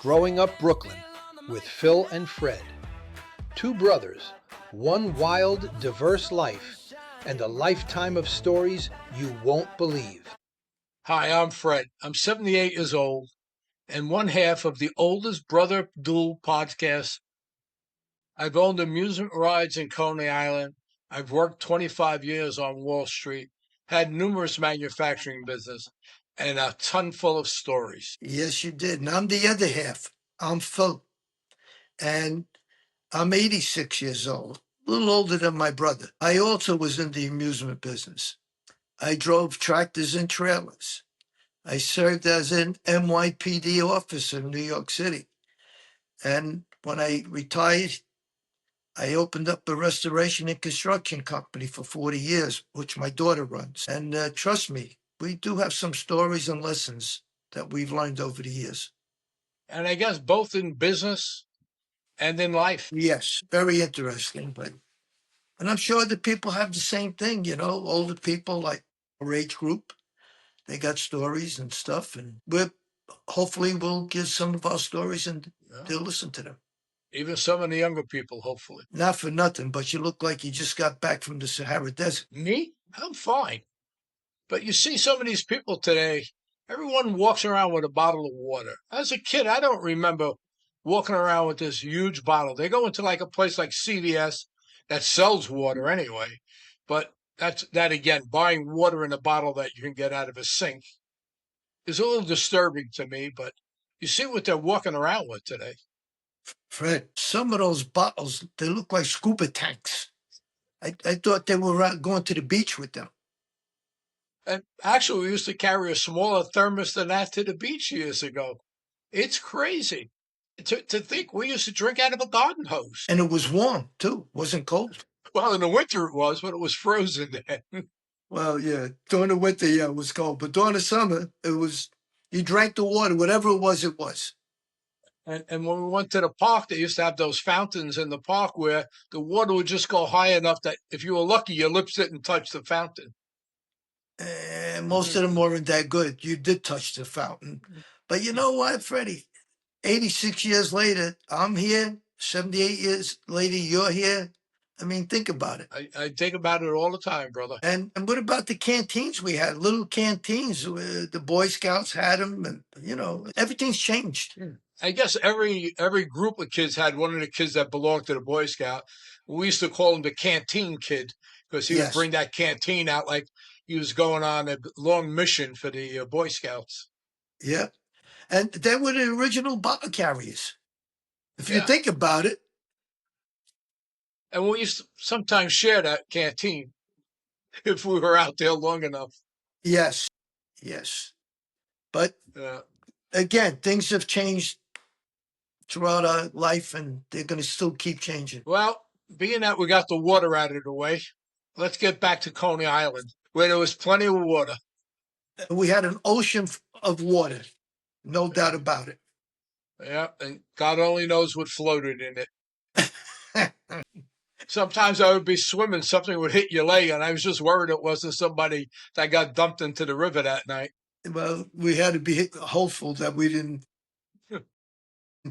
Growing Up Brooklyn with Phil and Fred. Two brothers, one wild, diverse life, and a lifetime of stories you won't believe. Hi, I'm Fred. I'm 78 years old and one half of the oldest Brother Duel podcast. I've owned amusement rides in Coney Island. I've worked 25 years on Wall Street, had numerous manufacturing business, and a ton full of stories. Yes, you did. And I'm the other half. I'm Phil. And I'm 86 years old, a little older than my brother. I also was in the amusement business. I drove tractors and trailers. I served as an NYPD officer in New York City. And when I retired, I opened up a restoration and construction company for 40 years, which my daughter runs. And trust me, we do have some stories and lessons that we've learned over the years. And I guess both in business and in life. Yes, very interesting. And I'm sure the people have the same thing, older people like our age group, they got stories and stuff. And hopefully we'll give some of our stories and they'll listen to them. Even some of the younger people, hopefully. Not for nothing, but you look like you just got back from the Sahara Desert. Me? I'm fine. But you see some of these people today, everyone walks around with a bottle of water. As a kid, I don't remember walking around with this huge bottle. They go into like a place like CVS that sells water anyway. But that again, buying water in a bottle that you can get out of a sink is a little disturbing to me, but you see what they're walking around with today. Fred, some of those bottles, they look like scuba tanks. I thought they were going to the beach with them. And actually, we used to carry a smaller thermos than that to the beach years ago. It's crazy to think we used to drink out of a garden hose. And it was warm, too. It wasn't cold. Well, in the winter it was, but it was frozen then. Well, yeah, during the winter, yeah, it was cold. But during the summer, you drank the water, whatever it was, it was. And when we went to the park, they used to have those fountains in the park where the water would just go high enough that if you were lucky, your lips didn't touch the fountain. And most of them weren't that good. You did touch the fountain. But you know what, Freddie? 86 years later, I'm here. 78 years later, you're here. I mean, think about it. I think about it all the time, brother. And what about the canteens we had? Little canteens. The Boy Scouts had them. And, everything's changed. I guess every group of kids had one of the kids that belonged to the Boy Scout. We used to call him the canteen kid because he would bring that canteen out like he was going on a long mission for the Boy Scouts. Yeah. And they were the original bottle carriers. If you think about it. And we used to sometimes share that canteen if we were out there long enough. Yes. But again, things have changed throughout our life, and they're going to still keep changing. Well, being that we got the water out of the way, let's get back to Coney Island, where there was plenty of water. We had an ocean of water, no doubt about it. Yeah, and God only knows what floated in it. Sometimes I would be swimming, something would hit your leg, and I was just worried it wasn't somebody that got dumped into the river that night. Well, we had to be hopeful that we didn't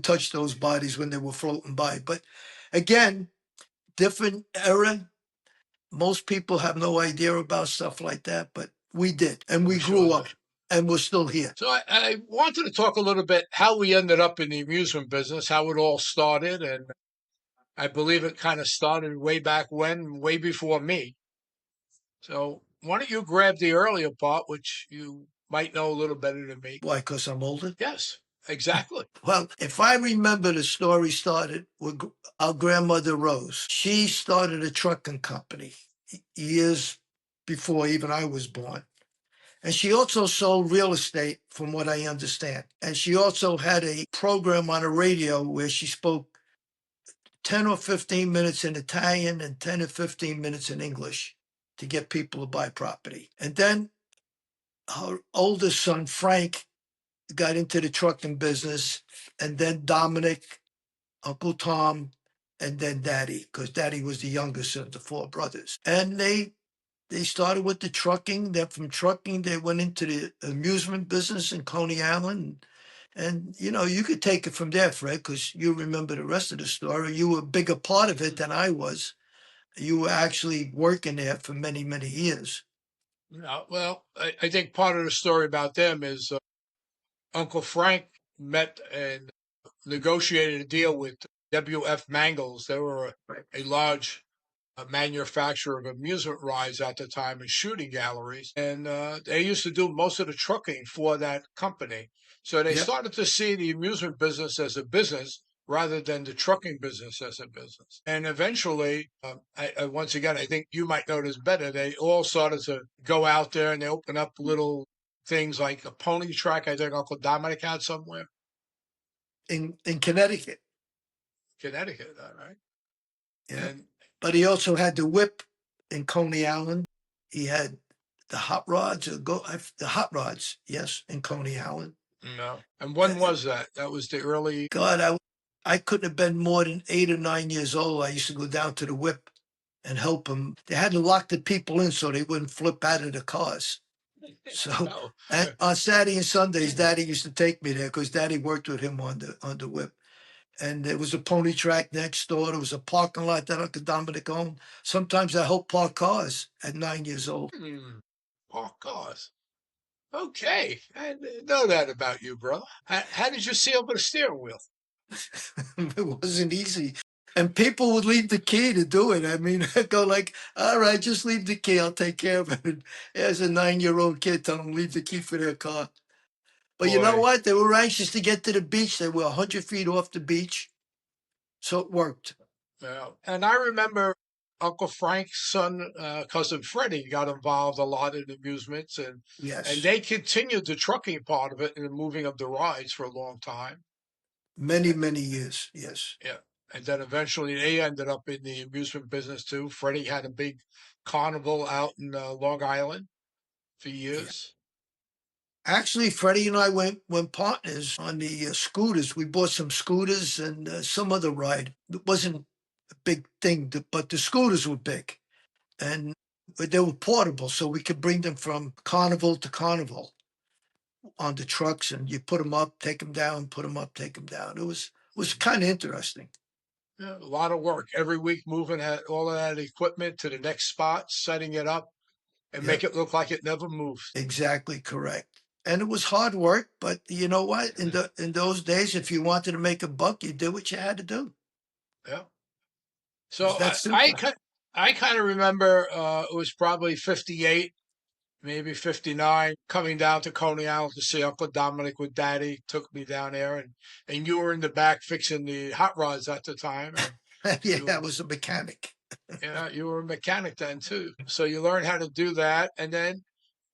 touch those bodies when they were floating by. But again, different era. Most people have no idea about stuff like that, but we did. And we grew up, and we're still here. So I wanted to talk a little bit how we ended up in the amusement business, how it all started, and I believe it kind of started way back when, way before me. So why don't you grab the earlier part, which you might know a little better than me. Why, because I'm older? Yes, exactly. Well, if I remember, the story started with our grandmother Rose. She started a trucking company years before even I was born. And she also sold real estate, from what I understand. And she also had a program on the radio where she spoke 10 or 15 minutes in Italian and 10 or 15 minutes in English to get people to buy property. And then her oldest son, Frank, got into the trucking business, and then Dominic, Uncle Tom, and then Daddy, because Daddy was the youngest of the four brothers. And they started with the trucking. Then from trucking, they went into the amusement business in Coney Island. And, you could take it from there, Fred, because you remember the rest of the story. You were a bigger part of it than I was. You were actually working there for many, many years. Yeah, well, I think part of the story about them is Uncle Frank met and negotiated a deal with WF Mangles. They were Right. a large manufacturer of amusement rides at the time and shooting galleries. And they used to do most of the trucking for that company. So they Yep. started to see the amusement business as a business rather than the trucking business as a business. And eventually, once again, I think you might know this better, they all started to go out there and they opened up little things like a pony track. I think Uncle Dominic had somewhere. In Connecticut. Connecticut, all right. Yeah. And But he also had the whip in Coney Island. He had the hot rods, the hot rods, yes, in Coney Island. no. And when was that? That was the early. God, I couldn't have been more than 8 or 9 years old. I used to go down to the whip and help them. They had to lock the people in so they wouldn't flip out of the cars. So No. on Saturday and Sundays, Daddy used to take me there because Daddy worked with him on the whip. And there was a pony track next door. There was a parking lot that Uncle Dominic owned. Sometimes I helped park cars at 9 years old. Park cars. Okay. I didn't know that about you, brother. How did you see over the steering wheel? It wasn't easy. And people would leave the key to do it. I mean, I'd go like, all right, just leave the key. I'll take care of it. And as a 9-year-old kid, tell them leave the key for their car. But you know Boy. what? They were anxious to get to the beach. They were 100 feet off the beach. So it worked. Yeah. And I remember Uncle Frank's son, cousin Freddie, got involved a lot in amusements, and Yes. they continued the trucking part of it and the moving of the rides for a long time. Many, many years. Yes. Yeah. And then eventually they ended up in the amusement business too. Freddie had a big carnival out in Long Island for Yeah. years. Actually, Freddie and I went partners on the scooters. We bought some scooters and some other ride. It wasn't a big thing, but the scooters were big. And they were portable, so we could bring them from carnival to carnival on the trucks, and you put them up, take them down, put them up, take them down. It was kind of interesting. Yeah, a lot of work every week, moving all of that equipment to the next spot, setting it up, and make Yep, it look like it never moved. exactly correct. And it was hard work, but you know what? In those days, if you wanted to make a buck, you did what you had to do. Yeah. It was So that simple. I kind of remember it was probably 58, maybe 59, coming down to Coney Island to see Uncle Dominic with Daddy. Took me down there, and you were in the back fixing the hot rods at the time, and Yeah, you I was a mechanic. yeah, you were a mechanic then too. So you learned how to do that, and then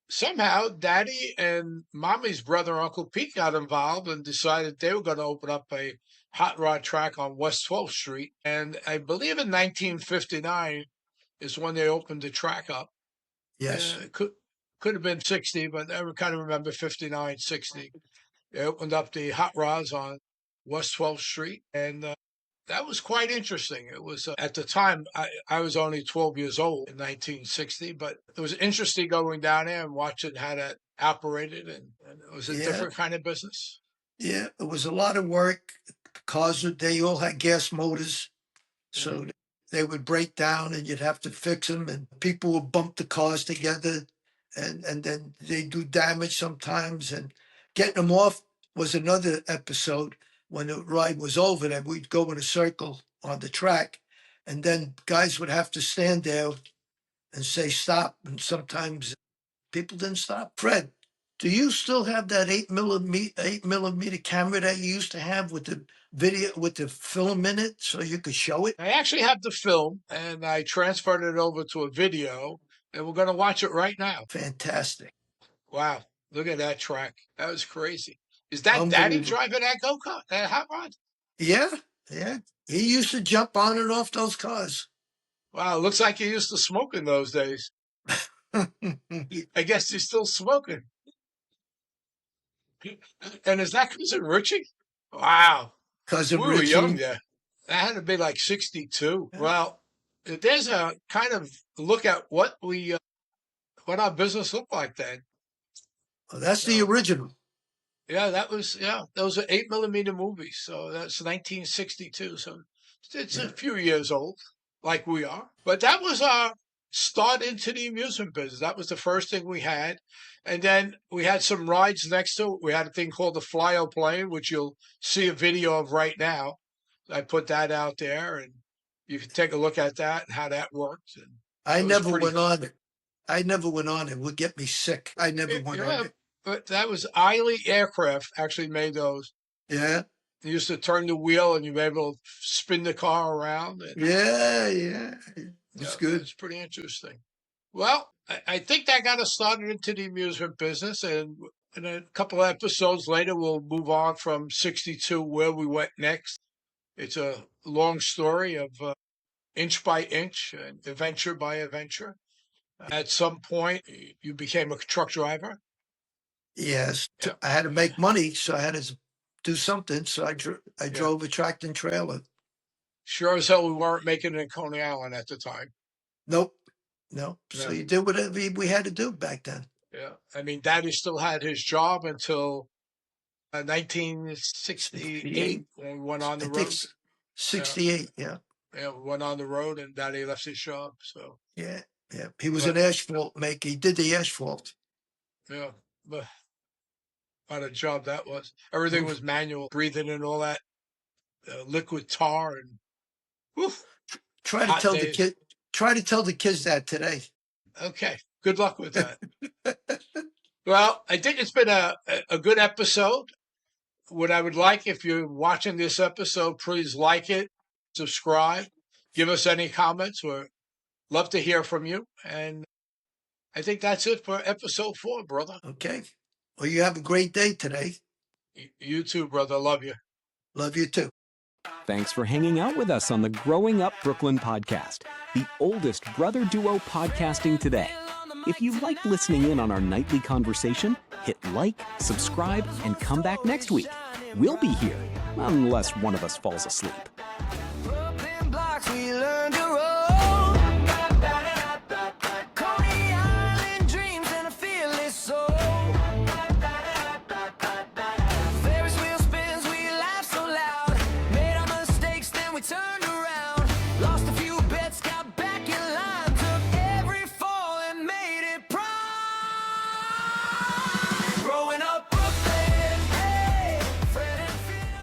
somehow Daddy and Mommy's brother, Uncle Pete, got involved and decided they were going to open up a hot rod track on West 12th Street. And I believe in 1959 is when they opened the track up. Yes. It could have been 60, but I kind of remember 59, 60. They opened up the hot rods on West 12th Street, and that was quite interesting. It was at the time I was only 12 years old in 1960, but it was interesting going down there and watching how that operated, and it was a Yeah. different kind of business. Yeah. It was a lot of work. Cars, they all had gas motors. Mhm. So they would break down and you'd have to fix them, and people would bump the cars together, and then they do damage sometimes. And getting them off was another episode. When the ride was over, then we'd go in a circle on the track, and then guys would have to stand there and say stop. And sometimes people didn't stop. Fred, do you still have that 8 millimeter camera that you used to have with the video with the film in it so you could show it? I actually have the film, and I transferred it over to a video, and we're going to watch it right now. Fantastic. Wow, look at that track. That was crazy. Is that Daddy Unbelievable. driving that go-kart, that hot rod? Yeah, yeah. He used to jump on and off those cars. Wow, looks like he used to smoke in those days. I guess he's still smoking. And is that cousin Richie? Wow. Cousin We were young Richie. there. That had to be like 62. Yeah. Well, there's a kind of look at what our business looked like then. Well, that's the So, original. Yeah, that was, yeah, those are 8 millimeter movies. So that's 1962. So it's a Yeah. few years old, like we are. But that was our start into the amusement business. That was the first thing we had. And then we had some rides next to it. We had a thing called the Flyo Plane, which you'll see a video of right now. I put that out there, and you can take a look at that and how that worked. And I it was never pretty, went on it. I never went on it. It would get me sick. I never went on yeah. it. But that was Eiley Aircraft actually made those. Yeah. You used to turn the wheel and you'd be able to spin the car around. And Yeah. Yeah. It was yeah, good. it's pretty interesting. Well, I think that got us started into the amusement business. And in a couple of episodes later, we'll move on from 62 where we went next. It's a long story of inch by inch and adventure by adventure. At some point, you became a truck driver. Yes. Yeah, I had to make money, so I had to do something. So I yeah. drove a tractor and trailer. Sure as hell we weren't making it in Coney Island at the time. Nope. No. So Yeah, you did whatever we had to do back then. yeah. I mean, Daddy still had his job until 1968 68. when we went on I the think road. Yeah, 68. Yeah. yeah, we went on the road and Daddy left his job. So, Yeah. Yeah. He was an but asphalt maker. He did the asphalt. yeah, but what a job that was. Everything Oof. was manual, breathing in all that liquid tar and woof, Try to hot tell the days. kid. Try to tell the kids that today. Okay, good luck with that. Well, I think it's been a good episode. What I would like, if you're watching this episode, please like it, subscribe, give us any comments. We'd love to hear from you. And I think that's it for episode 4, brother. Okay. Well, you have a great day today. You too, brother. Love you. Love you too. Thanks for hanging out with us on the Growing Up Brooklyn podcast, the oldest brother duo podcasting today. If you like listening in on our nightly conversation, hit like, subscribe, and come back next week. We'll be here, unless one of us falls asleep. Brooklyn blocks, we learned to roll. Coney Island dreams and a fearless soul. Ferris wheel spins, we laugh so loud. Made our mistakes, then we turned around. Lost the